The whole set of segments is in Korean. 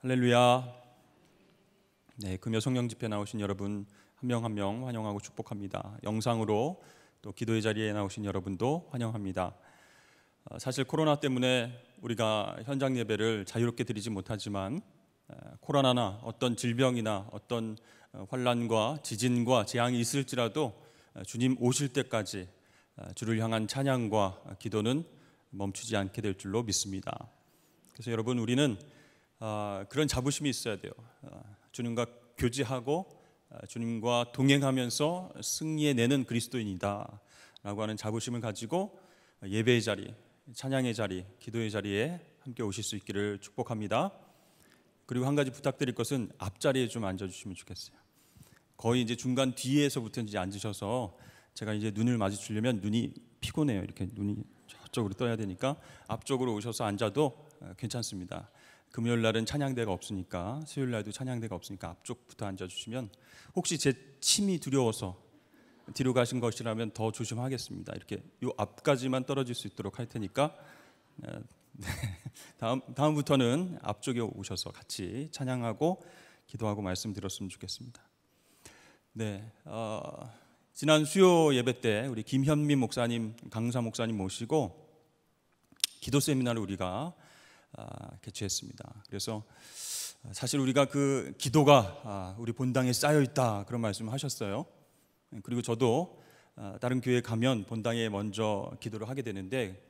할렐루야. 네, 금요 성령 집회 나오신 여러분 한 명 한 명 환영하고 축복합니다. 영상으로 또 기도의 자리에 나오신 여러분도 환영합니다. 사실 코로나 때문에 우리가 현장 예배를 자유롭게 드리지 못하지만 코로나나 어떤 질병이나 어떤 환난과 지진과 재앙이 있을지라도 주님 오실 때까지 주를 향한 찬양과 기도는 멈추지 않게 될 줄로 믿습니다. 그래서 여러분, 우리는 그런 자부심이 있어야 돼요. 주님과 교제하고 주님과 동행하면서 승리해내는 그리스도인이다 라고 하는 자부심을 가지고 예배의 자리, 찬양의 자리, 기도의 자리에 함께 오실 수 있기를 축복합니다. 그리고 한 가지 부탁드릴 것은 앞자리에 좀 앉아주시면 좋겠어요. 거의 이제 중간 뒤에서부터 이제 앉으셔서 제가 이제 눈을 마주치려면 눈이 피곤해요. 이렇게 눈이 저쪽으로 떠야 되니까 앞쪽으로 오셔서 앉아도 괜찮습니다. 금요일 날은 찬양대가 없으니까, 수요일 날도 찬양대가 없으니까 앞쪽부터 앉아주시면, 혹시 제 침이 두려워서 뒤로 가신 것이라면 더 조심하겠습니다. 이렇게 요 앞까지만 떨어질 수 있도록 할 테니까 다음부터는 앞쪽에 오셔서 같이 찬양하고 기도하고 말씀 드렸으면 좋겠습니다. 네, 지난 수요 예배 때 우리 김현민 목사님, 강사 목사님 모시고 기도 세미나를 우리가 개최했습니다. 그래서 사실 우리가 그 기도가 우리 본당에 쌓여 있다 그런 말씀을 하셨어요. 그리고 저도 다른 교회 가면 본당에 먼저 기도를 하게 되는데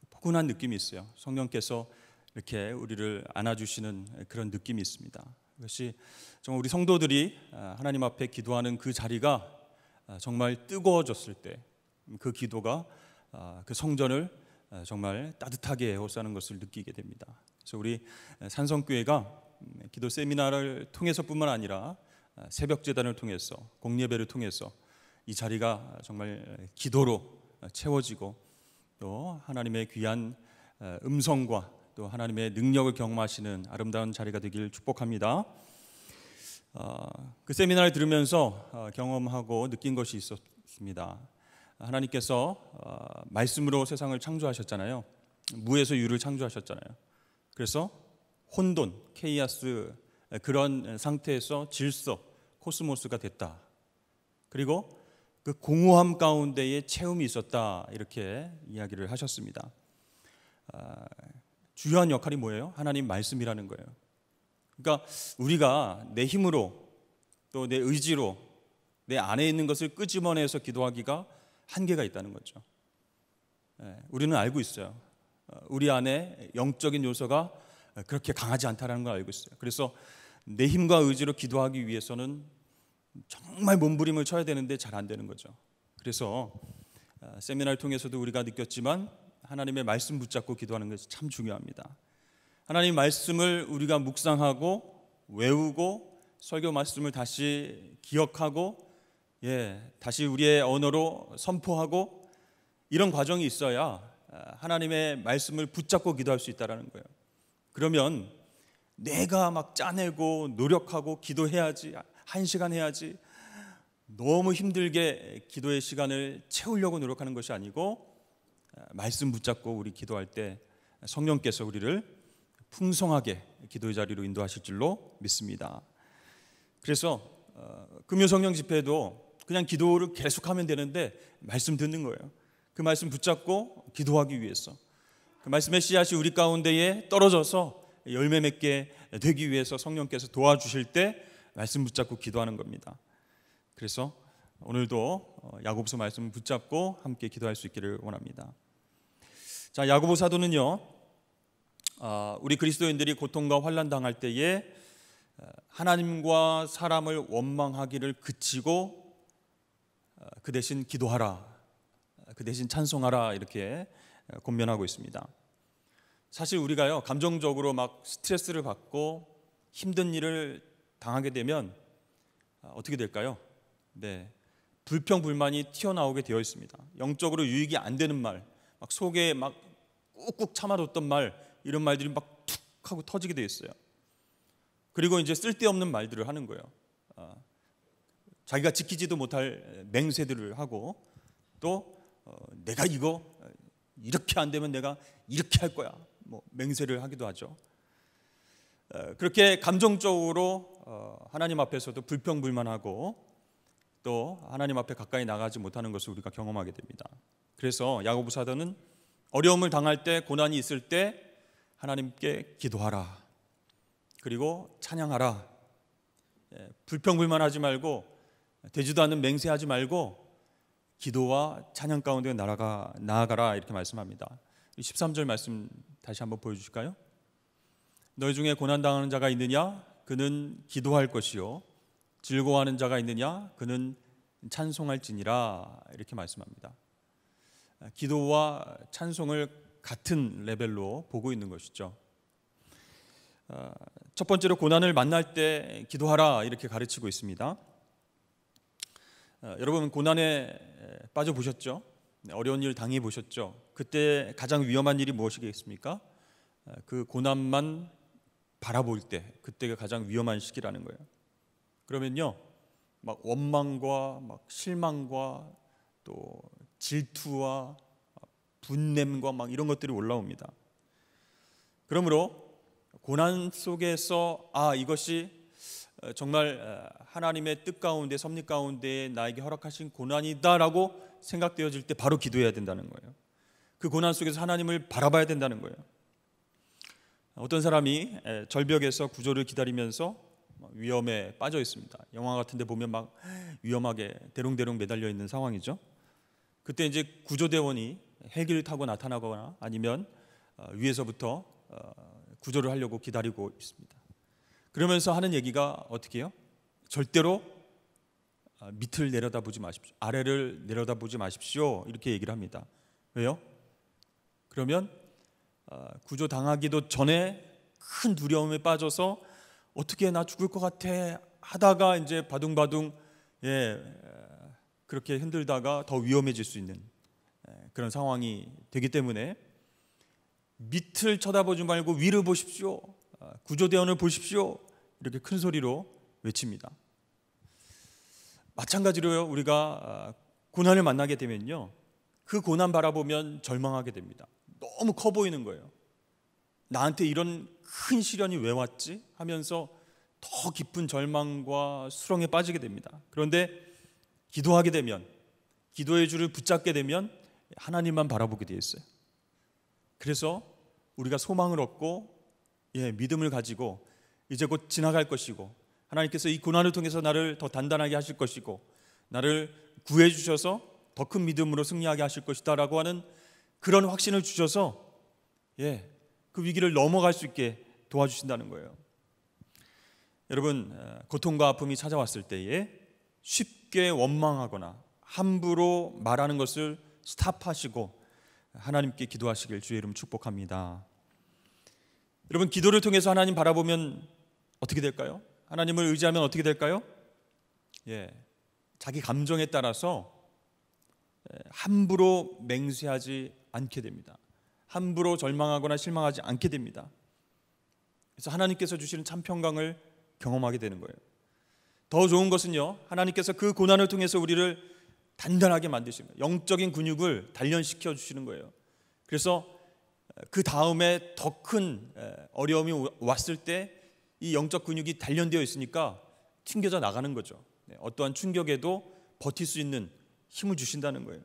포근한 느낌이 있어요. 성령께서 이렇게 우리를 안아주시는 그런 느낌이 있습니다. 그것이 정말 우리 성도들이 하나님 앞에 기도하는 그 자리가 정말 뜨거워졌을 때 그 기도가 그 성전을 정말 따뜻하게 에워싸는 것을 느끼게 됩니다. 그래서 우리 산성교회가 기도 세미나를 통해서뿐만 아니라 새벽 제단을 통해서, 공예배를 통해서 이 자리가 정말 기도로 채워지고 또 하나님의 귀한 음성과 또 하나님의 능력을 경험하시는 아름다운 자리가 되길 축복합니다. 그 세미나를 들으면서 경험하고 느낀 것이 있었습니다. 하나님께서 말씀으로 세상을 창조하셨잖아요. 무에서 유를 창조하셨잖아요. 그래서 혼돈, 케이아스, 그런 상태에서 질서, 코스모스가 됐다. 그리고 그 공허함 가운데에 채움이 있었다, 이렇게 이야기를 하셨습니다. 주요한 역할이 뭐예요? 하나님 말씀이라는 거예요. 그러니까 우리가 내 힘으로 또 내 의지로 내 안에 있는 것을 끄집어내서 기도하기가 한계가 있다는 거죠. 우리는 알고 있어요. 우리 안에 영적인 요소가 그렇게 강하지 않다는 걸 알고 있어요. 그래서 내 힘과 의지로 기도하기 위해서는 정말 몸부림을 쳐야 되는데 잘 안 되는 거죠. 그래서 세미나를 통해서도 우리가 느꼈지만 하나님의 말씀 붙잡고 기도하는 것이 참 중요합니다. 하나님 말씀을 우리가 묵상하고 외우고 설교 말씀을 다시 기억하고 다시 우리의 언어로 선포하고 이런 과정이 있어야 하나님의 말씀을 붙잡고 기도할 수 있다는 거예요. 그러면 내가 막 짜내고 노력하고 기도해야지, 1시간 해야지, 너무 힘들게 기도의 시간을 채우려고 노력하는 것이 아니고 말씀 붙잡고 우리 기도할 때 성령께서 우리를 풍성하게 기도의 자리로 인도하실 줄로 믿습니다. 그래서 금요 성령 집회도 그냥 기도를 계속하면 되는데 말씀 듣는 거예요. 그 말씀 붙잡고 기도하기 위해서, 그 말씀의 씨앗이 우리 가운데에 떨어져서 열매 맺게 되기 위해서 성령께서 도와주실 때 말씀 붙잡고 기도하는 겁니다. 그래서 오늘도 야고보서 말씀 붙잡고 함께 기도할 수 있기를 원합니다. 자, 야고보 사도는요, 우리 그리스도인들이 고통과 환난 당할 때에 하나님과 사람을 원망하기를 그치고 그 대신 기도하라, 그 대신 찬송하라, 이렇게 권면하고 있습니다. 사실 우리가요, 감정적으로 막 스트레스를 받고 힘든 일을 당하게 되면 어떻게 될까요? 불평불만이 튀어나오게 되어 있습니다. 영적으로 유익이 안 되는 말, 막 속에 막 꾹꾹 참아뒀던 말, 이런 말들이 막 툭 하고 터지게 되어 있어요. 그리고 이제 쓸데없는 말들을 하는 거예요. 자기가 지키지도 못할 맹세들을 하고 또 내가 이거 이렇게 안 되면 내가 이렇게 할 거야, 뭐 맹세를 하기도 하죠. 그렇게 감정적으로 하나님 앞에서도 불평불만하고 또 하나님 앞에 가까이 나가지 못하는 것을 우리가 경험하게 됩니다. 그래서 야고보 사도는 어려움을 당할 때, 고난이 있을 때 하나님께 기도하라, 그리고 찬양하라, 불평불만하지 말고 되지도 않는 맹세하지 말고 기도와 찬양 가운데 나아가라, 이렇게 말씀합니다. 13절 말씀 다시 한번 보여주실까요? 너희 중에 고난당하는 자가 있느냐? 그는 기도할 것이요, 즐거워하는 자가 있느냐? 그는 찬송할지니라, 이렇게 말씀합니다. 기도와 찬송을 같은 레벨로 보고 있는 것이죠. 첫 번째로 고난을 만날 때 기도하라, 이렇게 가르치고 있습니다. 여러분, 고난에 빠져 보셨죠? 어려운 일 당해 보셨죠? 그때 가장 위험한 일이 무엇이겠습니까? 그 고난만 바라볼 때, 그때가 가장 위험한 시기라는 거예요. 그러면요, 막 원망과 막 실망과 또 질투와 분냄과 막 이런 것들이 올라옵니다. 그러므로 고난 속에서 이것이 정말 하나님의 뜻 가운데, 섭리 가운데 나에게 허락하신 고난이다라고 생각되어질 때 바로 기도해야 된다는 거예요. 그 고난 속에서 하나님을 바라봐야 된다는 거예요. 어떤 사람이 절벽에서 구조를 기다리면서 위험에 빠져 있습니다. 영화 같은 데 보면 막 위험하게 대롱대롱 매달려 있는 상황이죠. 그때 이제 구조대원이 헬기를 타고 나타나거나 아니면 위에서부터 구조를 하려고 기다리고 있습니다. 그러면서 하는 얘기가 어떻게 해요? 절대로 밑을 내려다보지 마십시오, 아래를 내려다보지 마십시오, 이렇게 얘기를 합니다. 왜요? 그러면 구조당하기도 전에 큰 두려움에 빠져서 어떻게 나 죽을 것 같아 하다가 이제 바둥바둥 그렇게 흔들다가 더 위험해질 수 있는 그런 상황이 되기 때문에 밑을 쳐다보지 말고 위를 보십시오, 구조대원을 보십시오, 이렇게 큰 소리로 외칩니다. 마찬가지로요, 우리가 고난을 만나게 되면요, 그 고난 바라보면 절망하게 됩니다. 너무 커 보이는 거예요. 나한테 이런 큰 시련이 왜 왔지? 하면서 더 깊은 절망과 수렁에 빠지게 됩니다. 그런데 기도하게 되면, 기도의 줄을 붙잡게 되면 하나님만 바라보게 되어 있어요. 그래서 우리가 소망을 얻고 믿음을 가지고 이제 곧 지나갈 것이고, 하나님께서 이 고난을 통해서 나를 더 단단하게 하실 것이고, 나를 구해 주셔서 더 큰 믿음으로 승리하게 하실 것이다 라고 하는 그런 확신을 주셔서 그 위기를 넘어갈 수 있게 도와주신다는 거예요. 여러분, 고통과 아픔이 찾아왔을 때에 쉽게 원망하거나 함부로 말하는 것을 스탑하시고 하나님께 기도하시길 주의 이름 축복합니다. 여러분, 기도를 통해서 하나님 바라보면 어떻게 될까요? 하나님을 의지하면 어떻게 될까요? 자기 감정에 따라서 함부로 맹세하지 않게 됩니다. 함부로 절망하거나 실망하지 않게 됩니다. 그래서 하나님께서 주시는 참 평강을 경험하게 되는 거예요. 더 좋은 것은요, 하나님께서 그 고난을 통해서 우리를 단단하게 만드십니다. 영적인 근육을 단련시켜 주시는 거예요. 그래서 그 다음에 더 큰 어려움이 왔을 때 이 영적 근육이 단련되어 있으니까 튕겨져 나가는 거죠. 어떠한 충격에도 버틸 수 있는 힘을 주신다는 거예요.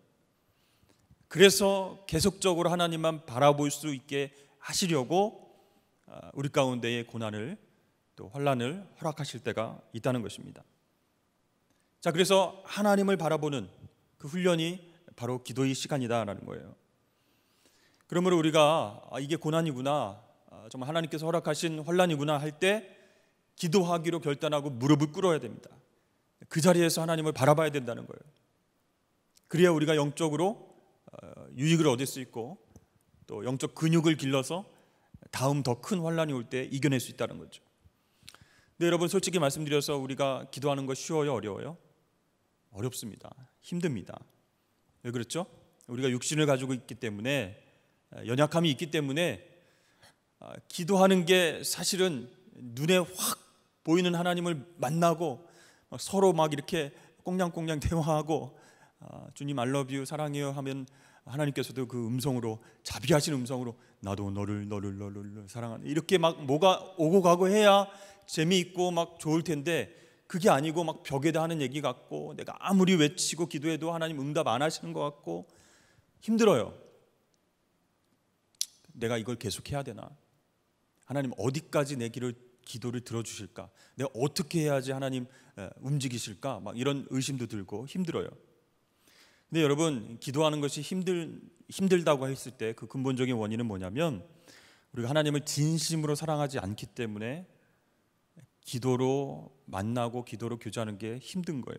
그래서 계속적으로 하나님만 바라볼 수 있게 하시려고 우리 가운데의 고난을 또 환난을 허락하실 때가 있다는 것입니다. 자, 그래서 하나님을 바라보는 그 훈련이 바로 기도의 시간이다라는 거예요. 그러므로 우리가 이게 고난이구나, 정말 하나님께서 허락하신 환난이구나 할 때 기도하기로 결단하고 무릎을 꿇어야 됩니다. 그 자리에서 하나님을 바라봐야 된다는 거예요. 그래야 우리가 영적으로 유익을 얻을 수 있고 또 영적 근육을 길러서 다음 더 큰 환난이 올 때 이겨낼 수 있다는 거죠. 근데 여러분, 솔직히 말씀드려서 우리가 기도하는 거 쉬워요, 어려워요? 어렵습니다. 힘듭니다. 왜 그렇죠? 우리가 육신을 가지고 있기 때문에, 연약함이 있기 때문에 기도하는 게 사실은 눈에 확 보이는 하나님을 만나고 서로 막 이렇게 꽁냥꽁냥 대화하고 주님 I love you, 사랑해요 하면 하나님께서도 그 음성으로, 자비하신 음성으로 나도 너를 사랑하는, 이렇게 막 뭐가 오고 가고 해야 재미있고 막 좋을 텐데, 그게 아니고 막 벽에다 하는 얘기 같고, 내가 아무리 외치고 기도해도 하나님 응답 안 하시는 것 같고 힘들어요. 내가 이걸 계속 해야 되나? 하나님 어디까지 내 기도를 들어주실까? 내가 어떻게 해야지 하나님 움직이실까? 막 이런 의심도 들고 힘들어요. 근데 여러분, 기도하는 것이 힘들다고 했을 때 그 근본적인 원인은 뭐냐면, 우리가 하나님을 진심으로 사랑하지 않기 때문에 기도로 만나고 기도로 교제하는 게 힘든 거예요.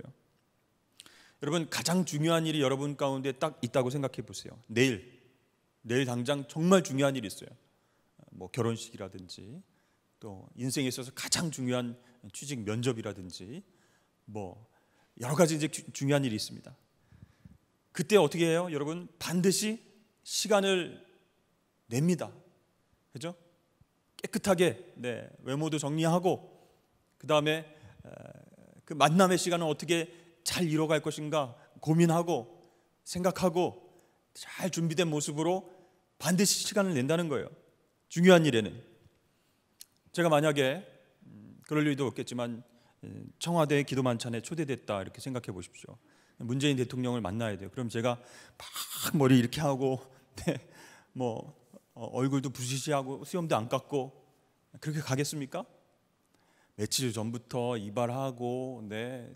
여러분, 가장 중요한 일이 여러분 가운데 딱 있다고 생각해 보세요. 내일 당장 정말 중요한 일이 있어요. 뭐 결혼식이라든지, 또 인생에 있어서 가장 중요한 취직 면접이라든지, 뭐 여러 가지 이제 중요한 일이 있습니다. 그때 어떻게 해요? 여러분, 반드시 시간을 냅니다. 그죠? 깨끗하게 외모도 정리하고, 그 다음에 그 만남의 시간을 어떻게 잘 이뤄갈 것인가 고민하고 생각하고 잘 준비된 모습으로 반드시 시간을 낸다는 거예요. 중요한 일에는. 제가 만약에 그럴 일도 없겠지만 청와대 기도 만찬에 초대됐다 이렇게 생각해 보십시오. 문재인 대통령을 만나야 돼요. 그럼 제가 막 머리 이렇게 하고 얼굴도 부시시하고 수염도 안 깎고 그렇게 가겠습니까? 며칠 전부터 이발하고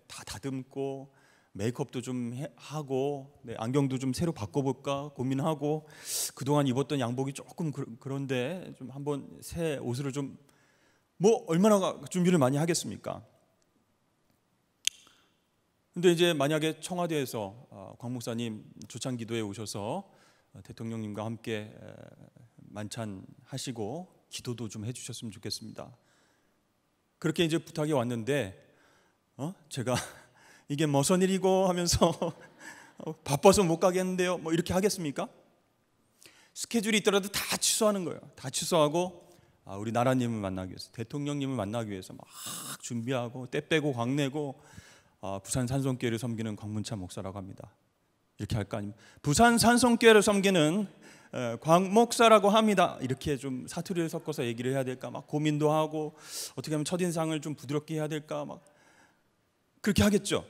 다 다듬고 메이크업도 좀 하고 안경도 좀 새로 바꿔볼까 고민하고, 그동안 입었던 양복이 조금 그런데 좀 한번 새 옷으로 좀 얼마나 준비를 많이 하겠습니까? 근데 이제 만약에 청와대에서 광 목사님 조창기도에 오셔서 대통령님과 함께 만찬하시고 기도도 좀 해주셨으면 좋겠습니다. 그렇게 이제 부탁이 왔는데 제가 이게 무슨 일이고 하면서 바빠서 못 가겠는데요, 이렇게 하겠습니까? 스케줄이 있더라도 다 취소하는 거예요. 다 취소하고 우리 나라님을 만나기 위해서, 대통령님을 만나기 위해서 막 준비하고 때 빼고 광내고, 부산 산성교회를 섬기는 광문찬 목사라고 합니다. 이렇게 할까? 아니면 부산 산성교회를 섬기는 광 목사라고 합니다. 이렇게 좀 사투리를 섞어서 얘기를 해야 될까? 막 고민도 하고, 어떻게 하면 첫인상을 좀 부드럽게 해야 될까? 막 그렇게 하겠죠.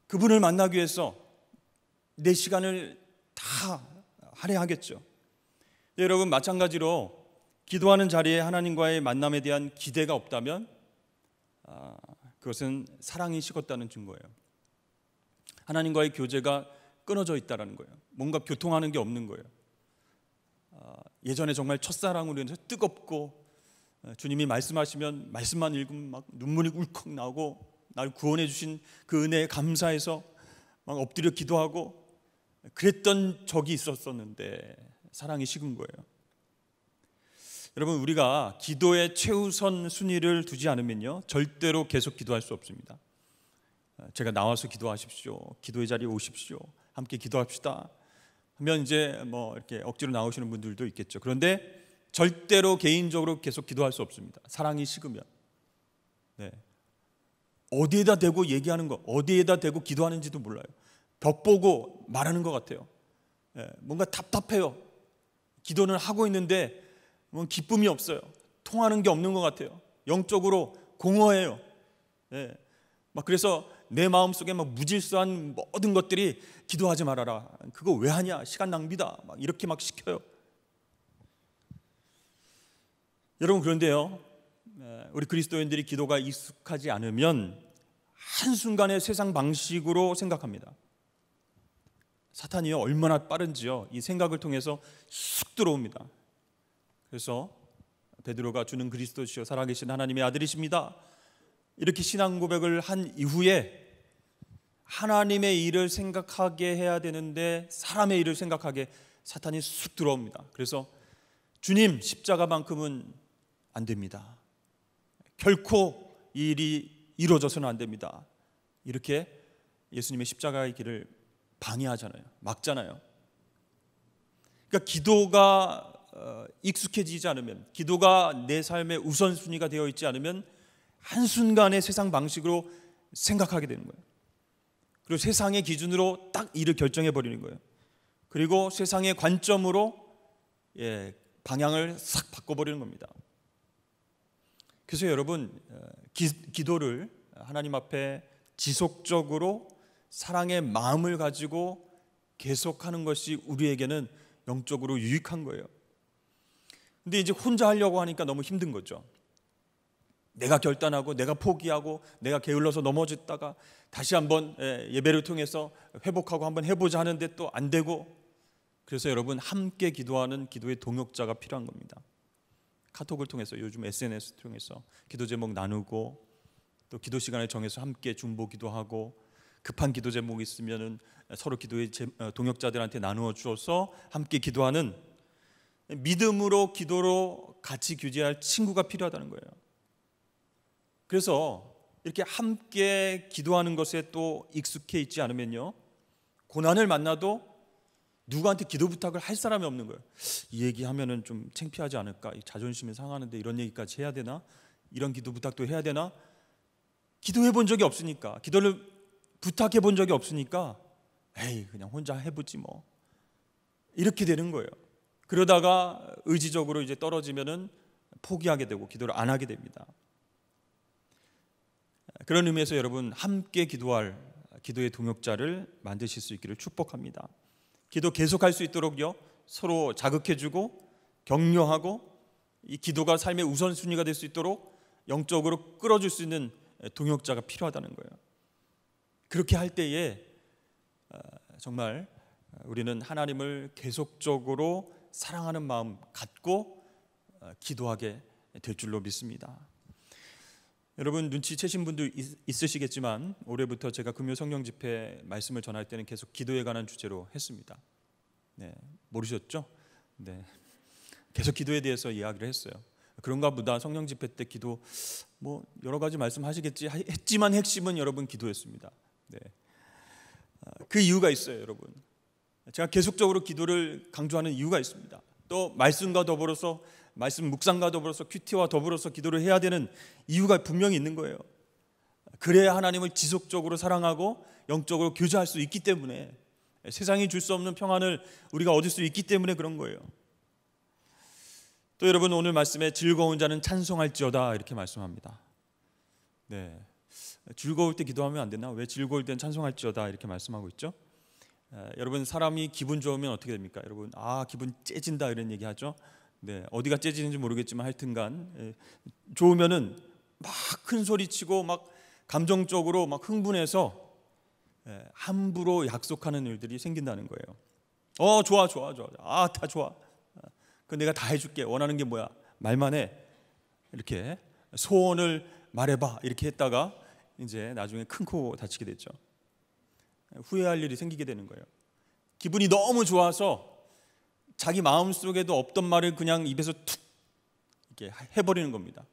그분을 만나기 위해서 내 시간을 다 할애하겠죠. 여러분, 마찬가지로 기도하는 자리에 하나님과의 만남에 대한 기대가 없다면 그것은 사랑이 식었다는 증거예요. 하나님과의 교제가 끊어져 있다는 거예요. 뭔가 교통하는 게 없는 거예요. 예전에 정말 첫사랑으로 인해서 뜨겁고, 주님이 말씀하시면 말씀만 읽으면 막 눈물이 울컥 나오고, 날 구원해 주신 그 은혜에 감사해서 막 엎드려 기도하고 그랬던 적이 있었는데 사랑이 식은 거예요. 여러분, 우리가 기도의 최우선 순위를 두지 않으면요, 절대로 계속 기도할 수 없습니다. 제가 나와서 기도하십시오, 기도의 자리에 오십시오, 함께 기도합시다 하면 이제 이렇게 억지로 나오시는 분들도 있겠죠. 그런데 절대로 개인적으로 계속 기도할 수 없습니다. 사랑이 식으면. 어디에다 대고 얘기하는 거, 어디에다 대고 기도하는지도 몰라요. 벽 보고 말하는 것 같아요. 뭔가 답답해요. 기도는 하고 있는데 기쁨이 없어요. 통하는 게 없는 것 같아요. 영적으로 공허해요. 막 그래서 내 마음속에 막 무질서한 모든 것들이 기도하지 말아라, 그거 왜 하냐, 시간 낭비다, 막 이렇게 막 시켜요. 여러분, 그런데요, 우리 그리스도인들이 기도가 익숙하지 않으면 한순간에 세상 방식으로 생각합니다. 사탄이요, 얼마나 빠른지요, 이 생각을 통해서 쑥 들어옵니다. 그래서 베드로가 주는 그리스도시요 살아계신 하나님의 아들이십니다, 이렇게 신앙 고백을 한 이후에 하나님의 일을 생각하게 해야 되는데 사람의 일을 생각하게 사탄이 쑥 들어옵니다. 그래서 주님 십자가만큼은 안 됩니다, 결코 이 일이 이루어져서는 안 됩니다, 이렇게 예수님의 십자가의 길을 방해하잖아요, 막잖아요. 그러니까 기도가 익숙해지지 않으면, 기도가 내 삶의 우선순위가 되어 있지 않으면 한순간에 세상 방식으로 생각하게 되는 거예요. 그리고 세상의 기준으로 딱 일을 결정해 버리는 거예요. 그리고 세상의 관점으로 방향을 싹 바꿔버리는 겁니다. 그래서 여러분, 기도를 하나님 앞에 지속적으로 사랑의 마음을 가지고 계속하는 것이 우리에게는 영적으로 유익한 거예요. 근데 이제 혼자 하려고 하니까 너무 힘든 거죠. 내가 결단하고 내가 포기하고 내가 게을러서 넘어졌다가 다시 한번 예배를 통해서 회복하고 한번 해보자 하는데 또 안 되고, 그래서 여러분, 함께 기도하는 기도의 동역자가 필요한 겁니다. 카톡을 통해서, 요즘 SNS 통해서 기도 제목 나누고, 또 기도 시간을 정해서 함께 중보 기도하고, 급한 기도 제목이 있으면은 서로 기도의 동역자들한테 나누어 주어서 함께 기도하는, 믿음으로 기도로 같이 교제할 친구가 필요하다는 거예요. 그래서 이렇게 함께 기도하는 것에 또 익숙해 있지 않으면요, 고난을 만나도 누구한테 기도 부탁을 할 사람이 없는 거예요. 이 얘기하면은 좀 창피하지 않을까? 자존심이 상하는데 이런 얘기까지 해야 되나? 이런 기도 부탁도 해야 되나? 기도해 본 적이 없으니까, 기도를 부탁해 본 적이 없으니까 에이, 그냥 혼자 해보지 뭐, 이렇게 되는 거예요. 그러다가 의지적으로 이제 떨어지면은 포기하게 되고 기도를 안 하게 됩니다. 그런 의미에서 여러분, 함께 기도할 기도의 동역자를 만드실 수 있기를 축복합니다. 기도 계속할 수 있도록요, 서로 자극해주고 격려하고, 이 기도가 삶의 우선순위가 될 수 있도록 영적으로 끌어줄 수 있는 동역자가 필요하다는 거예요. 그렇게 할 때에 정말 우리는 하나님을 계속적으로 사랑하는 마음 갖고 기도하게 될 줄로 믿습니다. 여러분, 눈치채신 분도 있으시겠지만 올해부터 제가 금요 성령 집회 말씀을 전할 때는 계속 기도에 관한 주제로 했습니다. 네, 모르셨죠? 네, 계속 기도에 대해서 이야기를 했어요. 그런가 보다, 성령 집회 때 기도 뭐 여러 가지 말씀하시겠지 했지만 핵심은 여러분 기도였습니다. 네, 그 이유가 있어요. 여러분, 제가 계속적으로 기도를 강조하는 이유가 있습니다. 또 말씀과 더불어서, 말씀 묵상과 더불어서, 큐티와 더불어서 기도를 해야 되는 이유가 분명히 있는 거예요. 그래야 하나님을 지속적으로 사랑하고 영적으로 교제할 수 있기 때문에, 세상이 줄 수 없는 평안을 우리가 얻을 수 있기 때문에 그런 거예요. 또 여러분, 오늘 말씀에 즐거운 자는 찬송할지어다 이렇게 말씀합니다. 네, 즐거울 때 기도하면 안 되나? 왜 즐거울 땐 찬송할지어다 이렇게 말씀하고 있죠? 여러분, 사람이 기분 좋으면 어떻게 됩니까? 여러분, 기분 째진다 이런 얘기 하죠. 네, 어디가 째지는지 모르겠지만 하여튼간 좋으면은 막 큰 소리 치고 막 감정적으로 막 흥분해서 함부로 약속하는 일들이 생긴다는 거예요. 좋아. 다 좋아. 그 내가 다 해줄게. 원하는 게 뭐야? 말만 해. 이렇게 소원을 말해봐. 이렇게 했다가 이제 나중에 큰 코 다치게 됐죠. 후회할 일이 생기게 되는 거예요. 기분이 너무 좋아서 자기 마음속에도 없던 말을 그냥 입에서 툭 이렇게 해버리는 겁니다.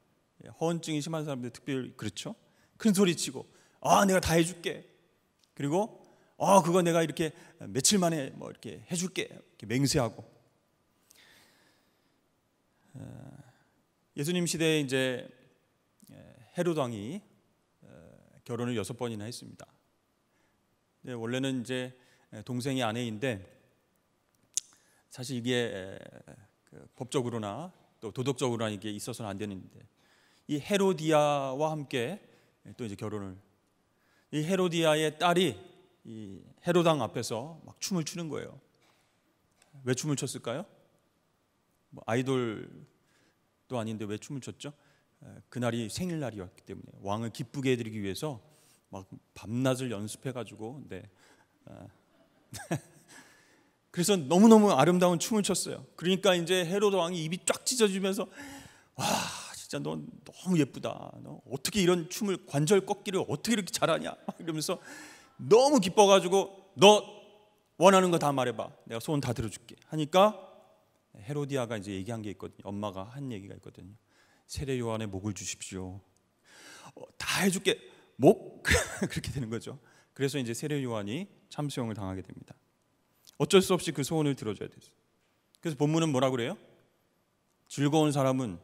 허언증이 심한 사람들 특별히 그렇죠. 큰 소리치고 내가 다 해줄게. 그리고 그거 내가 이렇게 며칠 만에 뭐 이렇게 해줄게. 이렇게 맹세하고. 예수님 시대에 이제 헤롯 왕이 결혼을 6번이나 했습니다. 원래는 이제 동생이 아내인데, 사실 이게 법적으로나 또 도덕적으로나 이게 있어서는 안 되는데, 이 헤로디아와 함께 또 이제 결혼을, 이 헤로디아의 딸이 이 헤롯 왕 앞에서 막 춤을 추는 거예요. 왜 춤을 췄을까요? 뭐 아이돌도 아닌데 왜 춤을 췄죠? 그날이 생일날이었기 때문에 왕을 기쁘게 해드리기 위해서 막 밤낮을 연습해가지고, 그래서 너무너무 아름다운 춤을 췄어요. 그러니까 이제 헤롯 왕이 입이 쫙 찢어지면서 진짜 너 너무 예쁘다. 너 어떻게 이런 춤을, 관절 꺾기를 어떻게 이렇게 잘하냐? 이러면서 너무 기뻐가지고 너 원하는 거 다 말해봐. 내가 소원 다 들어줄게. 하니까 헤로디아가 이제 얘기한 게 있거든요. 엄마가 한 얘기가 있거든요. 세례 요한의 목을 주십시오. 다 해줄게. 목? 그렇게 되는 거죠. 그래서 이제 세례 요한이 참수형을 당하게 됩니다. 어쩔 수 없이 그 소원을 들어줘야 됐어요. 그래서 본문은 뭐라 그래요? 즐거운 사람은,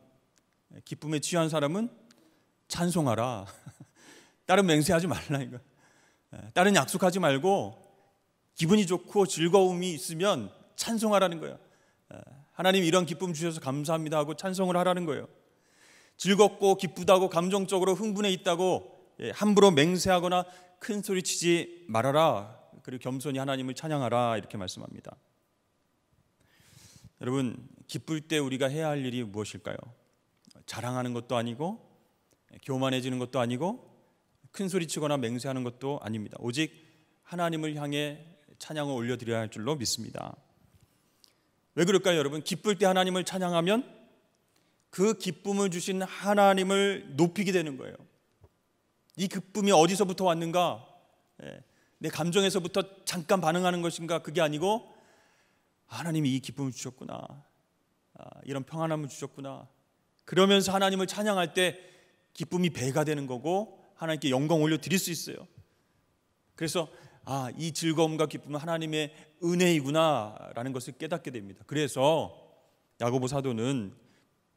기쁨에 취한 사람은 찬송하라. 다른 맹세하지 말라 이거. 다른 약속하지 말고 기분이 좋고 즐거움이 있으면 찬송하라는 거예요. 하나님 이런 기쁨 주셔서 감사합니다 하고 찬송을 하라는 거예요. 즐겁고 기쁘다고 감정적으로 흥분해 있다고 함부로 맹세하거나 큰 소리 치지 말아라. 그리고 겸손히 하나님을 찬양하라 이렇게 말씀합니다. 여러분, 기쁠 때 우리가 해야 할 일이 무엇일까요? 자랑하는 것도 아니고 교만해지는 것도 아니고 큰 소리 치거나 맹세하는 것도 아닙니다. 오직 하나님을 향해 찬양을 올려드려야 할 줄로 믿습니다. 왜 그럴까요, 여러분? 기쁠 때 하나님을 찬양하면 그 기쁨을 주신 하나님을 높이게 되는 거예요. 이 기쁨이 어디서부터 왔는가? 내 감정에서부터 잠깐 반응하는 것인가? 그게 아니고 하나님이 이 기쁨을 주셨구나, 이런 평안함을 주셨구나, 그러면서 하나님을 찬양할 때 기쁨이 배가 되는 거고 하나님께 영광 올려드릴 수 있어요. 그래서 이 즐거움과 기쁨은 하나님의 은혜이구나 라는 것을 깨닫게 됩니다. 그래서 야고보 사도는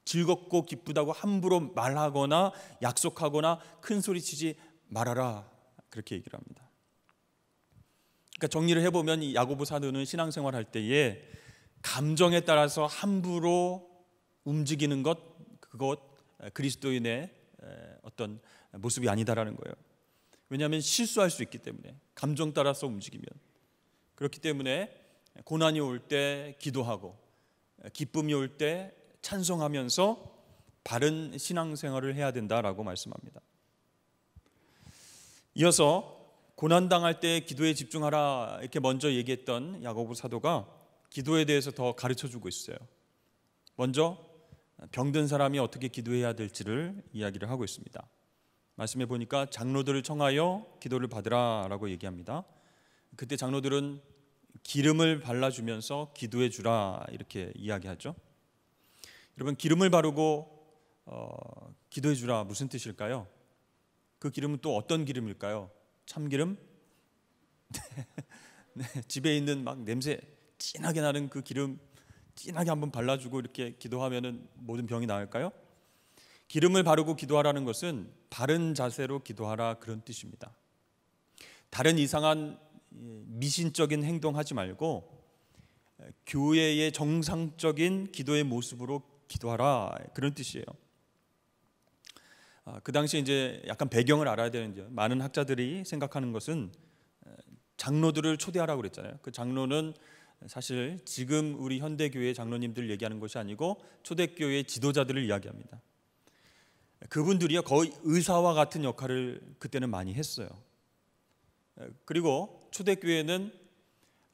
즐겁고 기쁘다고 함부로 말하거나 약속하거나 큰 소리치지 말아라 그렇게 얘기를 합니다. 그러니까 정리를 해보면 이 야고보 사도는 신앙생활 할 때에 감정에 따라서 함부로 움직이는 그것 그리스도인의 어떤 모습이 아니다라는 거예요. 왜냐하면 실수할 수 있기 때문에, 감정 따라서 움직이면. 그렇기 때문에 고난이 올 때 기도하고 기쁨이 올 때 찬송하면서 바른 신앙생활을 해야 된다라고 말씀합니다. 이어서 고난당할 때 기도에 집중하라 이렇게 먼저 얘기했던 야고보 사도가 기도에 대해서 더 가르쳐주고 있어요. 먼저 병든 사람이 어떻게 기도해야 될지를 이야기를 하고 있습니다. 말씀해 보니까 장로들을 청하여 기도를 받으라 라고 얘기합니다. 그때 장로들은 기름을 발라주면서 기도해 주라 이렇게 이야기하죠. 여러분, 기름을 바르고 기도해 주라 무슨 뜻일까요? 그 기름은 또 어떤 기름일까요? 참기름? 네, 집에 있는 막 냄새 진하게 나는 그 기름 진하게 한번 발라주고 이렇게 기도하면은 모든 병이 나을까요? 기름을 바르고 기도하라는 것은 바른 자세로 기도하라 그런 뜻입니다. 다른 이상한 미신적인 행동하지 말고 교회의 정상적인 기도의 모습으로 기도하라 그런 뜻이에요. 그 당시에 이제 약간 배경을 알아야 되는데요. 많은 학자들이 생각하는 것은 장로들을 초대하라고 그랬잖아요. 그 장로는 사실 지금 우리 현대교회 장로님들 얘기하는 것이 아니고 초대교회 지도자들을 이야기합니다. 그분들이요 거의 의사와 같은 역할을 그때는 많이 했어요. 그리고 초대교회는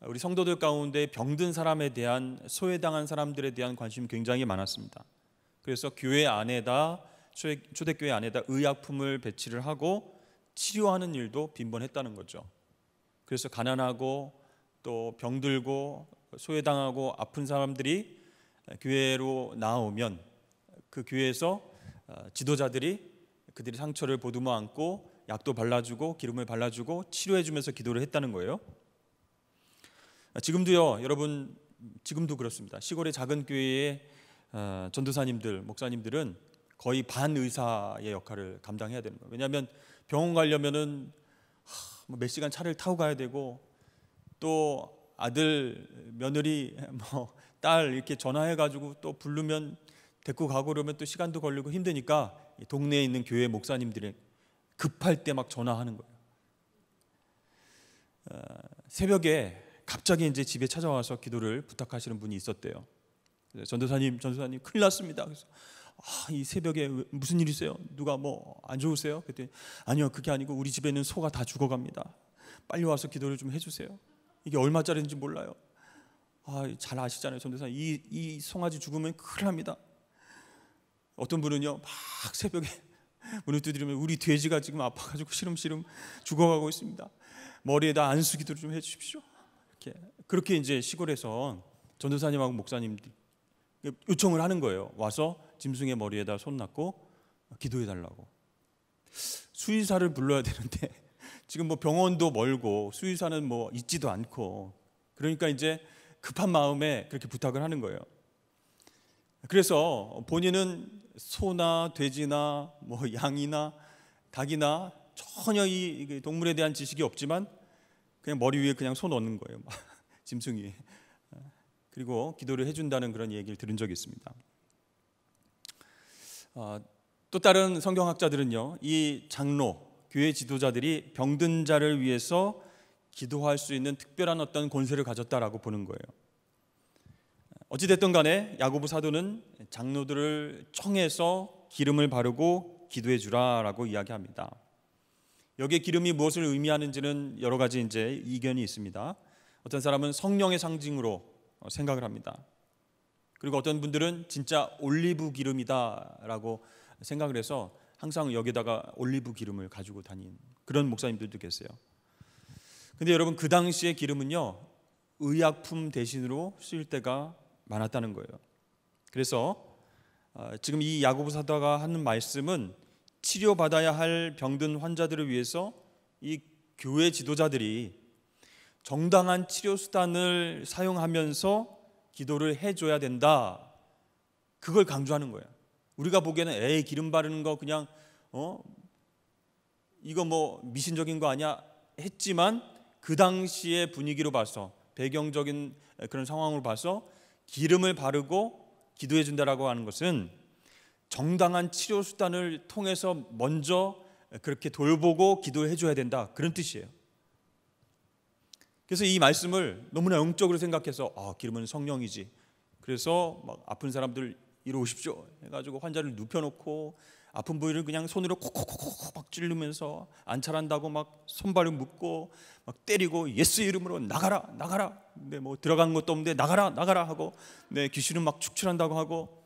우리 성도들 가운데 병든 사람에 대한, 소외당한 사람들에 대한 관심이 굉장히 많았습니다. 그래서 교회 안에다, 초대교회 안에다 의약품을 배치를 하고 치료하는 일도 빈번했다는 거죠. 그래서 가난하고 또 병들고 소외당하고 아픈 사람들이 교회로 나오면 그 교회에서 지도자들이 그들의 상처를 보듬어 안고 약도 발라주고 기름을 발라주고 치료해주면서 기도를 했다는 거예요. 지금도요, 여러분, 지금도 그렇습니다. 시골의 작은 교회의 전도사님들, 목사님들은 거의 반의사의 역할을 감당해야 되는 거예요. 왜냐하면 병원 가려면은 몇 시간 차를 타고 가야 되고 또 아들, 며느리, 딸 이렇게 전화해가지고 또 부르면 데리고 가고 그러면 또 시간도 걸리고 힘드니까 동네에 있는 교회 목사님들이 급할 때 막 전화하는 거예요. 새벽에 갑자기 이제 집에 찾아와서 기도를 부탁하시는 분이 있었대요. 전도사님 큰일 났습니다. 그래서 이 새벽에 무슨 일이세요? 누가 안 좋으세요? 그랬더니 아니요, 그게 아니고 우리 집에는 소가 다 죽어갑니다. 빨리 와서 기도를 좀 해주세요. 이게 얼마짜리인지 몰라요. 잘 아시잖아요, 전도사님. 이 송아지 죽으면 큰일 납니다. 어떤 분은요, 막 새벽에 문을 두드리면 우리 돼지가 지금 아파가지고 시름시름 죽어가고 있습니다. 머리에다 안수 기도를 좀 해주십시오. 그렇게 이제 시골에서 전도사님하고 목사님들이 요청을 하는 거예요. 와서 짐승의 머리에다 손 놨고 기도해 달라고. 수의사를 불러야 되는데 지금 병원도 멀고 수의사는 있지도 않고, 그러니까 이제 급한 마음에 그렇게 부탁을 하는 거예요. 그래서 본인은 소나 돼지나 양이나 닭이나 전혀 이 동물에 대한 지식이 없지만 그냥 머리 위에 그냥 손 얹는 거예요. 짐승 위에. 그리고 기도를 해준다는 그런 얘기를 들은 적이 있습니다. 또 다른 성경학자들은요, 이 장로, 교회 지도자들이 병든 자를 위해서 기도할 수 있는 특별한 어떤 권세를 가졌다라고 보는 거예요. 어찌됐든 간에 야고보 사도는 장로들을 청해서 기름을 바르고 기도해 주라라고 이야기합니다. 여기에 기름이 무엇을 의미하는지는 여러 가지 이제 이견이 있습니다. 어떤 사람은 성령의 상징으로 생각을 합니다. 그리고 어떤 분들은 진짜 올리브 기름이다라고 생각을 해서 항상 여기다가 올리브 기름을 가지고 다닌 그런 목사님들도 계세요. 근데 여러분, 그 당시의 기름은요, 의약품 대신으로 쓰일 때가 많았다는 거예요. 그래서 지금 이 야고보 사도가 하는 말씀은 치료받아야 할 병든 환자들을 위해서 이 교회 지도자들이 정당한 치료 수단을 사용하면서 기도를 해줘야 된다, 그걸 강조하는 거예요. 우리가 보기에는 에이, 기름 바르는 거 그냥 이거 뭐 미신적인 거 아니야 했지만, 그 당시의 분위기로 봐서, 배경적인 그런 상황으로 봐서 기름을 바르고 기도해 준다라고 하는 것은 정당한 치료 수단을 통해서 먼저 그렇게 돌보고 기도해 줘야 된다, 그런 뜻이에요. 그래서 이 말씀을 너무나 영적으로 생각해서 기름은 성령이지, 그래서 막 아픈 사람들 이리 오십시오 해가지고 환자를 눕혀놓고 아픈 부위를 그냥 손으로 콕콕콕콕 막 찌르면서 안찰한다고 막 손발을 묶고 막 때리고 예수 이름으로 나가라 나가라, 근데 뭐 들어간 것도 없는데 나가라 나가라 하고, 네, 귀신은 막 축출한다고 하고,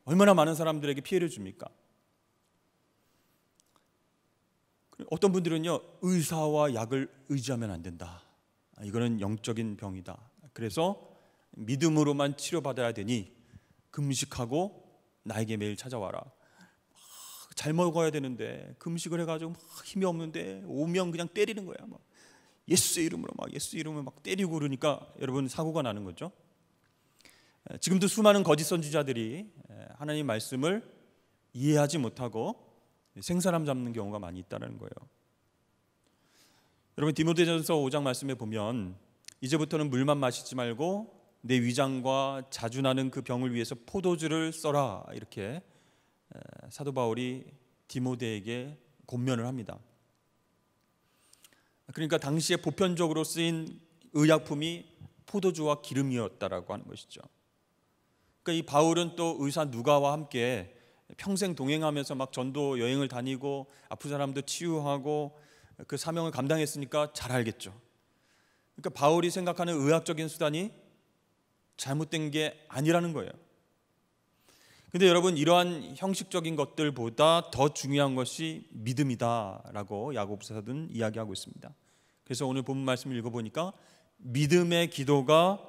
얼마나 많은 사람들에게 피해를 줍니까? 어떤 분들은요, 의사와 약을 의지하면 안 된다, 이거는 영적인 병이다, 그래서 믿음으로만 치료받아야 되니 금식하고 나에게 매일 찾아와라. 잘 먹어야 되는데 금식을 해가지고 막 힘이 없는데 오면 그냥 때리는 거야. 막 예수 이름으로 막 때리고 그러니까 여러분, 사고가 나는 거죠. 지금도 수많은 거짓 선지자들이 하나님 말씀을 이해하지 못하고 생사람 잡는 경우가 많이 있다는 거예요. 여러분, 디모데전서 5장 말씀에 보면 이제부터는 물만 마시지 말고 내 위장과 자주 나는 그 병을 위해서 포도주를 써라, 이렇게 사도 바울이 디모데에게 권면을 합니다. 그러니까 당시에 보편적으로 쓰인 의약품이 포도주와 기름이었다라고 하는 것이죠. 그러니까 이 바울은 또 의사 누가와 함께 평생 동행하면서 막 전도 여행을 다니고 아픈 사람도 치유하고 그 사명을 감당했으니까 잘 알겠죠. 그러니까 바울이 생각하는 의학적인 수단이 잘못된 게 아니라는 거예요. 근데 여러분, 이러한 형식적인 것들보다 더 중요한 것이 믿음이다라고 야고보 사도는 이야기하고 있습니다. 그래서 오늘 본문 말씀을 읽어보니까 믿음의 기도가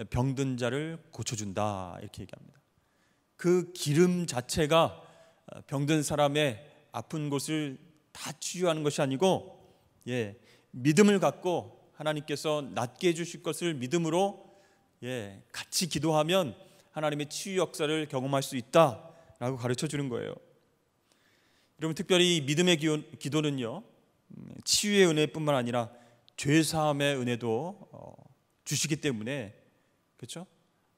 병든 자를 고쳐준다, 이렇게 얘기합니다. 그 기름 자체가 병든 사람의 아픈 곳을 다 치유하는 것이 아니고, 믿음을 갖고 하나님께서 낫게 해주실 것을 믿음으로 같이 기도하면 하나님의 치유 역사를 경험할 수 있다라고 가르쳐 주는 거예요. 여러분, 특별히 믿음의 기도는요, 치유의 은혜뿐만 아니라 죄 사함의 은혜도 주시기 때문에, 그렇죠?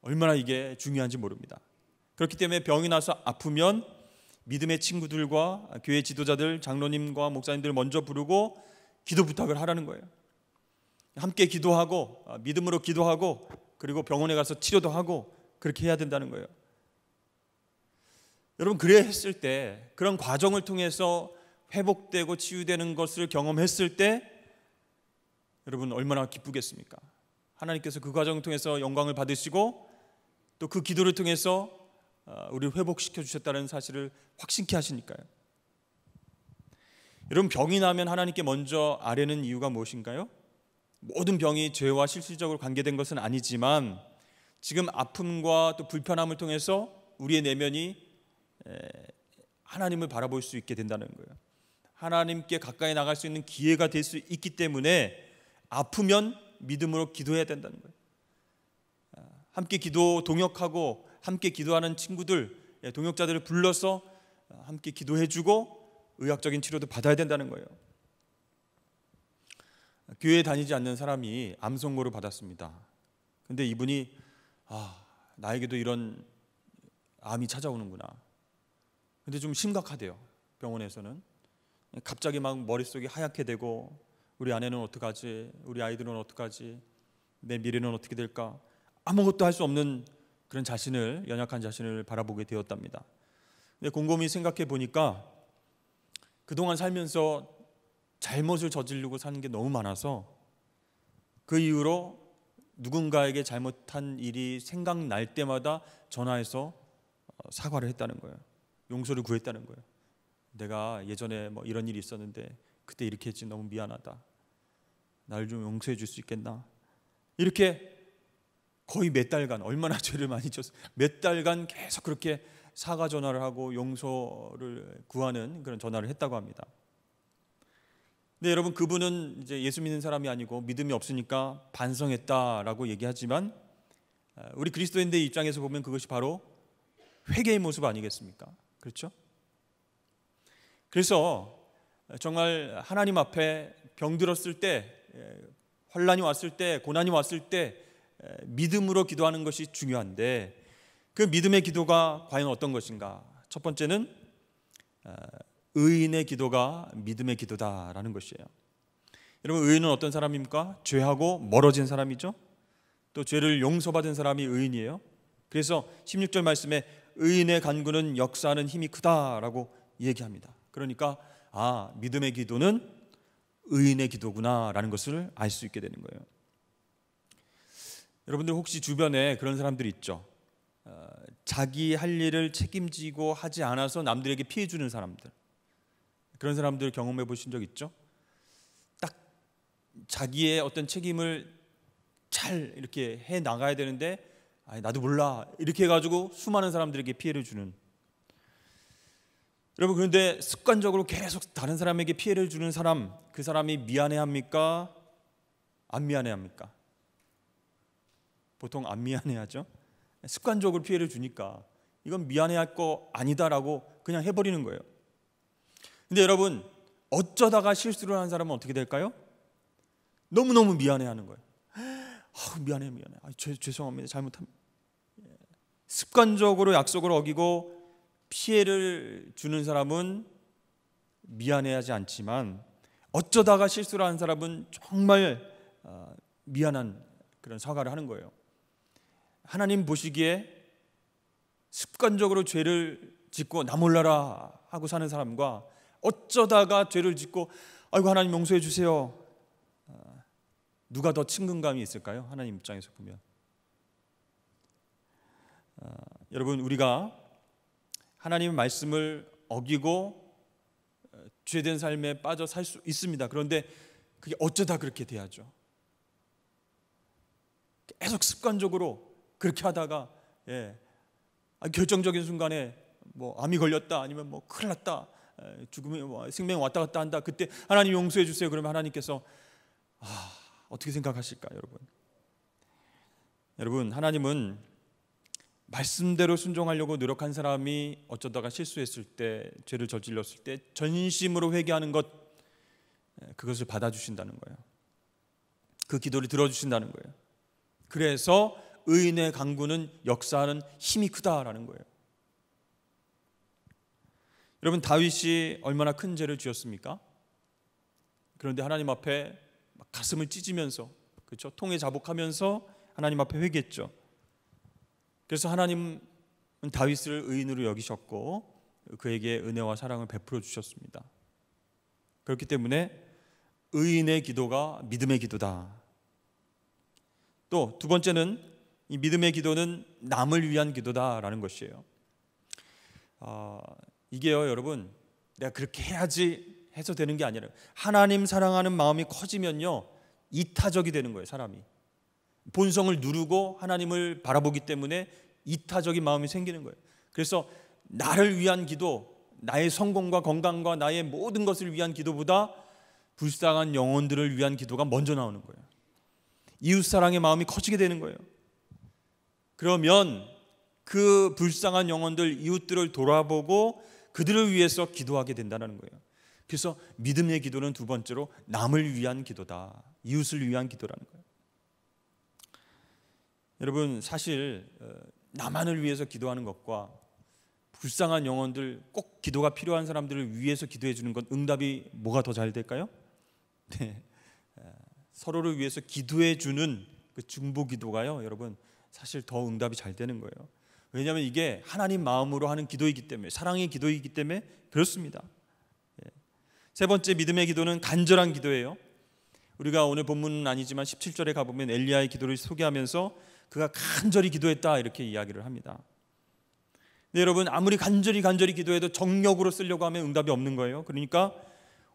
얼마나 이게 중요한지 모릅니다. 그렇기 때문에 병이 나서 아프면 믿음의 친구들과 교회 지도자들, 장로님과 목사님들 먼저 부르고 기도 부탁을 하라는 거예요. 함께 기도하고 믿음으로 기도하고, 그리고 병원에 가서 치료도 하고, 그렇게 해야 된다는 거예요. 여러분, 그래 했을 때, 그런 과정을 통해서 회복되고 치유되는 것을 경험했을 때 여러분, 얼마나 기쁘겠습니까? 하나님께서 그 과정을 통해서 영광을 받으시고 또 그 기도를 통해서 우리를 회복시켜 주셨다는 사실을 확신케 하시니까요. 여러분, 병이 나면 하나님께 먼저 아뢰는 이유가 무엇인가요? 모든 병이 죄와 실질적으로 관계된 것은 아니지만 지금 아픔과 또 불편함을 통해서 우리의 내면이 하나님을 바라볼 수 있게 된다는 거예요. 하나님께 가까이 나갈 수 있는 기회가 될 수 있기 때문에 아프면 믿음으로 기도해야 된다는 거예요. 함께 기도 동역하고 함께 기도하는 친구들, 동역자들을 불러서 함께 기도해주고 의학적인 치료도 받아야 된다는 거예요. 교회에 다니지 않는 사람이 암 선고를 받았습니다. 근데 이분이 나에게도 이런 암이 찾아오는구나. 근데 좀 심각하대요. 병원에서는 갑자기 막 머릿속이 하얗게 되고, 우리 아내는 어떡하지? 우리 아이들은 어떡하지? 내 미래는 어떻게 될까? 아무것도 할 수 없는 그런 연약한 자신을 바라보게 되었답니다. 근데 곰곰이 생각해 보니까 그동안 살면서 잘못을 저지르고 사는 게 너무 많아서 그 이후로 누군가에게 잘못한 일이 생각날 때마다 전화해서 사과를 했다는 거예요. 용서를 구했다는 거예요. 내가 예전에 뭐 이런 일이 있었는데 그때 이렇게 했지, 너무 미안하다. 나를 좀 용서해 줄 수 있겠나? 이렇게 거의 몇 달간, 얼마나 죄를 많이 졌어요. 몇 달간 계속 그렇게 사과 전화를 하고 용서를 구하는 그런 전화를 했다고 합니다. 근데 여러분, 그분은 이제 예수 믿는 사람이 아니고 믿음이 없으니까 반성했다라고 얘기하지만, 우리 그리스도인들의 입장에서 보면 그것이 바로 회개의 모습 아니겠습니까? 그렇죠? 그래서 정말 하나님 앞에 병들었을 때, 환난이 왔을 때, 고난이 왔을 때 믿음으로 기도하는 것이 중요한데, 그 믿음의 기도가 과연 어떤 것인가? 첫 번째는 의인의 기도가 믿음의 기도다라는 것이에요. 여러분, 의인은 어떤 사람입니까? 죄하고 멀어진 사람이죠. 또 죄를 용서받은 사람이 의인이에요. 그래서 16절 말씀에 의인의 간구는 역사하는 힘이 크다라고 얘기합니다. 그러니까 믿음의 기도는 의인의 기도구나라는 것을 알 수 있게 되는 거예요. 여러분들 혹시 주변에 그런 사람들이 있죠? 자기 할 일을 책임지고 하지 않아서 남들에게 피해 주는 사람들. 그런 사람들 경험해 보신 적 있죠? 딱 자기의 어떤 책임을 잘 이렇게 해 나가야 되는데 나도 몰라 이렇게 해가지고 수많은 사람들에게 피해를 주는. 여러분, 그런데 습관적으로 계속 다른 사람에게 피해를 주는 사람, 그 사람이 미안해합니까? 안 미안해합니까? 보통 안 미안해하죠. 습관적으로 피해를 주니까 이건 미안해할 거 아니다라고 그냥 해버리는 거예요. 근데 여러분, 어쩌다가 실수를 하는 사람은 어떻게 될까요? 너무너무 미안해하는 거예요. 미안해. 죄송합니다. 잘못합니다. 습관적으로 약속을 어기고 피해를 주는 사람은 미안해하지 않지만, 어쩌다가 실수를 하는 사람은 정말 미안한 그런 사과를 하는 거예요. 하나님 보시기에 습관적으로 죄를 짓고 나 몰라라 하고 사는 사람과 어쩌다가 죄를 짓고 아이고 하나님 용서해 주세요, 누가 더 친근감이 있을까요? 하나님 입장에서 보면. 여러분, 우리가 하나님의 말씀을 어기고 죄된 삶에 빠져 살 수 있습니다. 그런데 그게 어쩌다 그렇게 돼야죠. 계속 습관적으로 그렇게 하다가 결정적인 순간에 뭐 암이 걸렸다, 아니면 뭐 큰일 났다, 죽음이 생명이 왔다 갔다 한다. 그때 하나님 용서해 주세요. 그러면 하나님께서 어떻게 생각하실까? 여러분, 하나님은 말씀대로 순종하려고 노력한 사람이 어쩌다가 실수했을 때, 죄를 저질렀을 때 전심으로 회개하는 것, 그것을 받아주신다는 거예요. 그 기도를 들어주신다는 거예요. 그래서 의인의 간구는 역사하는 힘이 크다라는 거예요. 여러분, 다윗이 얼마나 큰 죄를 지었습니까? 그런데 하나님 앞에 가슴을 찢으면서, 그렇죠? 통에 자복하면서 하나님 앞에 회개했죠. 그래서 하나님은 다윗을 의인으로 여기셨고 그에게 은혜와 사랑을 베풀어 주셨습니다. 그렇기 때문에 의인의 기도가 믿음의 기도다. 또 두 번째는 이 믿음의 기도는 남을 위한 기도다라는 것이에요. 이게요, 여러분, 내가 그렇게 해야지 해서 되는 게 아니라 하나님 사랑하는 마음이 커지면요, 이타적이 되는 거예요. 사람이 본성을 누르고 하나님을 바라보기 때문에 이타적인 마음이 생기는 거예요. 그래서 나를 위한 기도, 나의 성공과 건강과 나의 모든 것을 위한 기도보다 불쌍한 영혼들을 위한 기도가 먼저 나오는 거예요. 이웃사랑의 마음이 커지게 되는 거예요. 그러면 그 불쌍한 영혼들, 이웃들을 돌아보고 그들을 위해서 기도하게 된다는 거예요. 그래서 믿음의 기도는 두 번째로 남을 위한 기도다, 이웃을 위한 기도라는 거예요. 여러분, 사실 나만을 위해서 기도하는 것과 불쌍한 영혼들, 꼭 기도가 필요한 사람들을 위해서 기도해 주는 것, 응답이 뭐가 더 잘 될까요? 네. 서로를 위해서 기도해 주는 그 중보 기도가요, 여러분, 사실 더 응답이 잘 되는 거예요. 왜냐하면 이게 하나님 마음으로 하는 기도이기 때문에, 사랑의 기도이기 때문에 그렇습니다. 세 번째 믿음의 기도는 간절한 기도예요. 우리가 오늘 본문은 아니지만 17절에 가보면 엘리야의 기도를 소개하면서 그가 간절히 기도했다 이렇게 이야기를 합니다. 네, 여러분, 아무리 간절히 기도해도 정력으로 쓰려고 하면 응답이 없는 거예요. 그러니까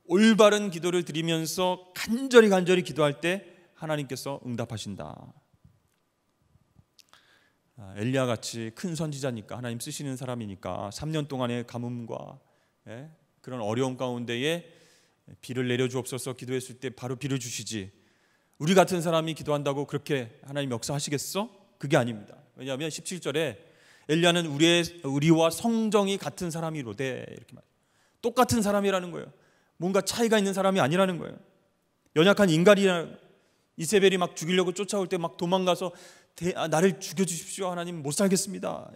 올바른 기도를 드리면서 간절히 기도할 때 하나님께서 응답하신다. 엘리야 같이 큰 선지자니까, 하나님 쓰시는 사람이니까 3년 동안의 가뭄과 그런 어려움 가운데에 비를 내려주옵소서 기도했을 때 바로 비를 주시지, 우리 같은 사람이 기도한다고 그렇게 하나님 역사하시겠어? 그게 아닙니다. 왜냐하면 17절에 엘리야는 우리와 성정이 같은 사람이로되 이렇게 말해요. 똑같은 사람이라는 거예요. 뭔가 차이가 있는 사람이 아니라는 거예요. 연약한 인간이라, 이세벨이 막 죽이려고 쫓아올 때 막 도망가서 나를 죽여주십시오, 하나님 못 살겠습니다,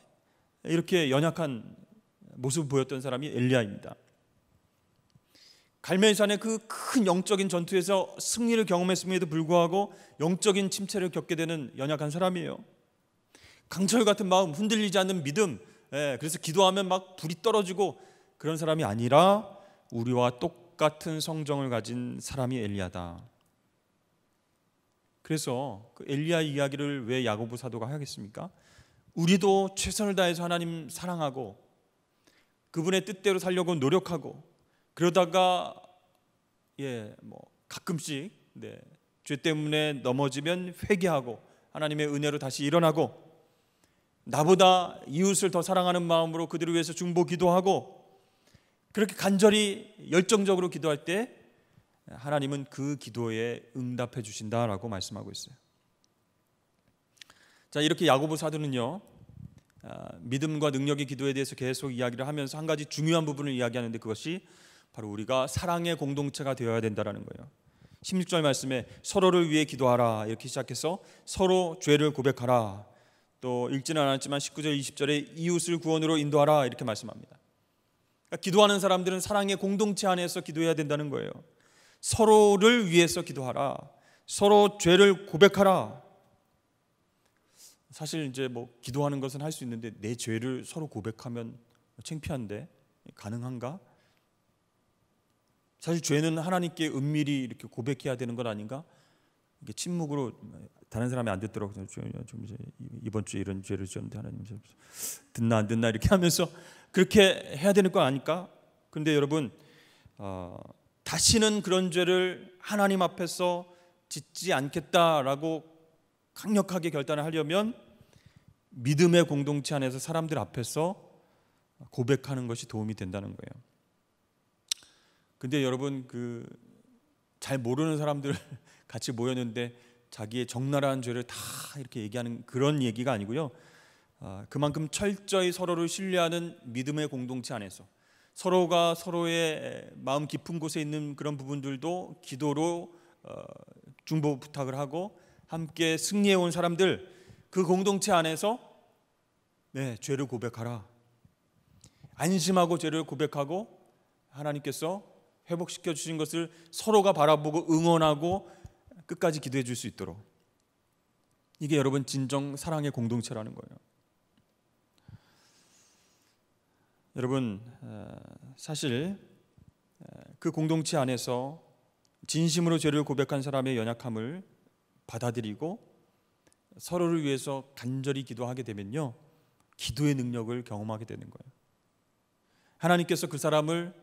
이렇게 연약한 모습을 보였던 사람이 엘리야입니다. 갈멜산의 그 큰 영적인 전투에서 승리를 경험했음에도 불구하고 영적인 침체를 겪게 되는 연약한 사람이에요. 강철 같은 마음, 흔들리지 않는 믿음, 그래서 기도하면 막 불이 떨어지고 그런 사람이 아니라 우리와 똑같은 성정을 가진 사람이 엘리야다. 그래서 그 엘리야 이야기를 왜 야고보 사도가 하겠습니까? 우리도 최선을 다해서 하나님 사랑하고 그분의 뜻대로 살려고 노력하고, 그러다가 가끔씩 죄 때문에 넘어지면 회개하고 하나님의 은혜로 다시 일어나고, 나보다 이웃을 더 사랑하는 마음으로 그들을 위해서 중보 기도하고, 그렇게 간절히 열정적으로 기도할 때 하나님은 그 기도에 응답해 주신다라고 말씀하고 있어요. 자, 이렇게 야고보 사도는요, 믿음과 능력의 기도에 대해서 계속 이야기를 하면서 한 가지 중요한 부분을 이야기하는데, 그것이 바로 우리가 사랑의 공동체가 되어야 된다는 거예요. 16절 말씀에 서로를 위해 기도하라 이렇게 시작해서 서로 죄를 고백하라, 또 읽지는 않았지만 19절 20절에 이웃을 구원으로 인도하라 이렇게 말씀합니다. 그러니까 기도하는 사람들은 사랑의 공동체 안에서 기도해야 된다는 거예요. 서로를 위해서 기도하라, 서로 죄를 고백하라. 사실 이제 기도하는 것은 할 수 있는데 내 죄를 서로 고백하면 창피한데 가능한가? 사실 죄는 하나님께 은밀히 이렇게 고백해야 되는 것 아닌가? 이게 침묵으로 다른 사람이 안 듣도록 좀 이제 이번 주에 이런 죄를 지었는데 하나님 듣나 안 듣나 이렇게 하면서 그렇게 해야 되는 거 아닐까? 그런데 여러분, 다시는 그런 죄를 하나님 앞에서 짓지 않겠다라고 강력하게 결단을 하려면 믿음의 공동체 안에서 사람들 앞에서 고백하는 것이 도움이 된다는 거예요. 근데 여러분, 잘 모르는 사람들 같이 모였는데 자기의 적나라한 죄를 다 이렇게 얘기하는 그런 얘기가 아니고요. 그만큼 철저히 서로를 신뢰하는 믿음의 공동체 안에서 서로가 서로의 마음 깊은 곳에 있는 그런 부분들도 기도로 중보 부탁을 하고 함께 승리해 온 사람들, 그 공동체 안에서 죄를 고백하라, 안심하고 죄를 고백하고 하나님께서 회복시켜 주신 것을 서로가 바라보고 응원하고 끝까지 기도해 줄 수 있도록, 이게 여러분 진정 사랑의 공동체라는 거예요. 여러분, 사실 그 공동체 안에서 진심으로 죄를 고백한 사람의 연약함을 받아들이고 서로를 위해서 간절히 기도하게 되면요, 기도의 능력을 경험하게 되는 거예요. 하나님께서 그 사람을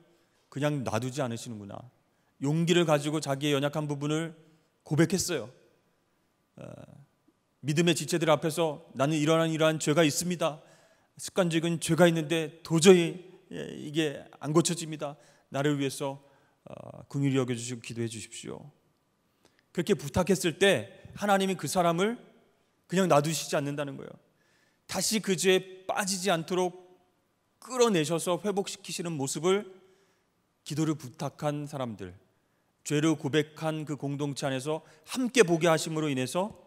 그냥 놔두지 않으시는구나. 용기를 가지고 자기의 연약한 부분을 고백했어요. 믿음의 지체들 앞에서 나는 이러한 죄가 있습니다. 습관적인 죄가 있는데 도저히 이게 안 고쳐집니다. 나를 위해서 긍휼히 여겨주시고 기도해 주십시오. 그렇게 부탁했을 때 하나님이 그 사람을 그냥 놔두시지 않는다는 거예요. 다시 그 죄에 빠지지 않도록 끌어내셔서 회복시키시는 모습을 기도를 부탁한 사람들, 죄를 고백한 그 공동체 안에서 함께 보게 하심으로 인해서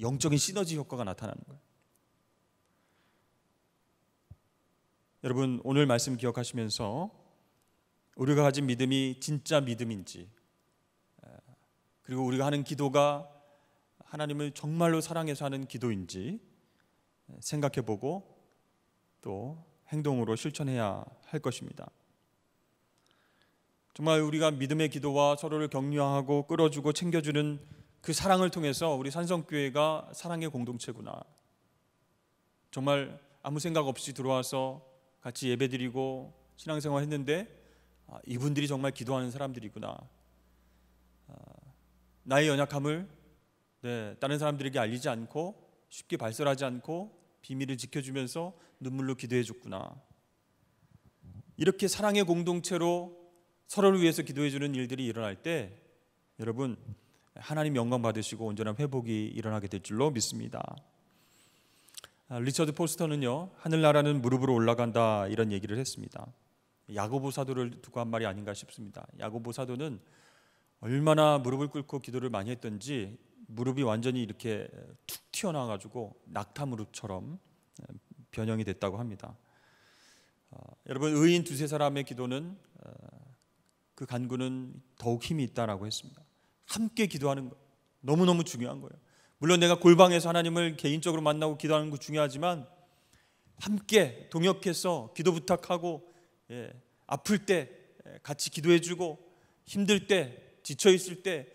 영적인 시너지 효과가 나타나는 거예요. 여러분, 오늘 말씀 기억하시면서 우리가 가진 믿음이 진짜 믿음인지, 그리고 우리가 하는 기도가 하나님을 정말로 사랑해서 하는 기도인지 생각해보고 또 행동으로 실천해야 할 것입니다. 정말 우리가 믿음의 기도와 서로를 격려하고 끌어주고 챙겨주는 그 사랑을 통해서 우리 산성교회가 사랑의 공동체구나, 정말 아무 생각 없이 들어와서 같이 예배드리고 신앙생활 했는데 이분들이 정말 기도하는 사람들이구나, 나의 연약함을 다른 사람들에게 알리지 않고 쉽게 발설하지 않고 비밀을 지켜주면서 눈물로 기도해 줬구나, 이렇게 사랑의 공동체로 서로를 위해서 기도해 주는 일들이 일어날 때 여러분, 하나님 영광 받으시고 온전한 회복이 일어나게 될 줄로 믿습니다. 리처드 포스터는요, 하늘나라는 무릎으로 올라간다, 이런 얘기를 했습니다. 야고보 사도를 두고 한 말이 아닌가 싶습니다. 야고보 사도는 얼마나 무릎을 꿇고 기도를 많이 했던지 무릎이 완전히 이렇게 툭 튀어나와가지고 낙타 무릎처럼 변형이 됐다고 합니다. 여러분, 의인 두세 사람의 기도는 그 간구는 더욱 힘이 있다라고 했습니다. 함께 기도하는 거 너무너무 중요한 거예요. 물론 내가 골방에서 하나님을 개인적으로 만나고 기도하는 거 중요하지만 함께 동역해서 기도 부탁하고, 아플 때 같이 기도해주고, 힘들 때, 지쳐있을 때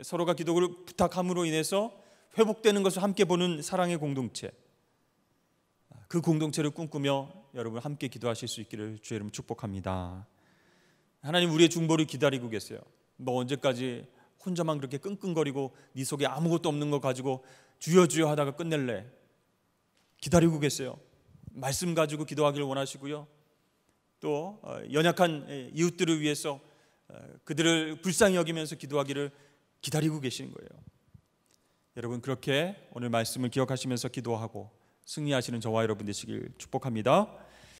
서로가 기도를 부탁함으로 인해서 회복되는 것을 함께 보는 사랑의 공동체, 그 공동체를 꿈꾸며 여러분 함께 기도하실 수 있기를 주의 이름으로 축복합니다. 하나님, 우리의 중보를 기다리고 계세요. 뭐 언제까지 혼자만 그렇게 끙끙거리고 네 속에 아무것도 없는 거 가지고 주여 주여 하다가 끝낼래? 기다리고 계세요. 말씀 가지고 기도하기를 원하시고요, 또 연약한 이웃들을 위해서 그들을 불쌍히 여기면서 기도하기를 기다리고 계시는 거예요. 여러분, 그렇게 오늘 말씀을 기억하시면서 기도하고 승리하시는 저와 여러분 되시길 축복합니다.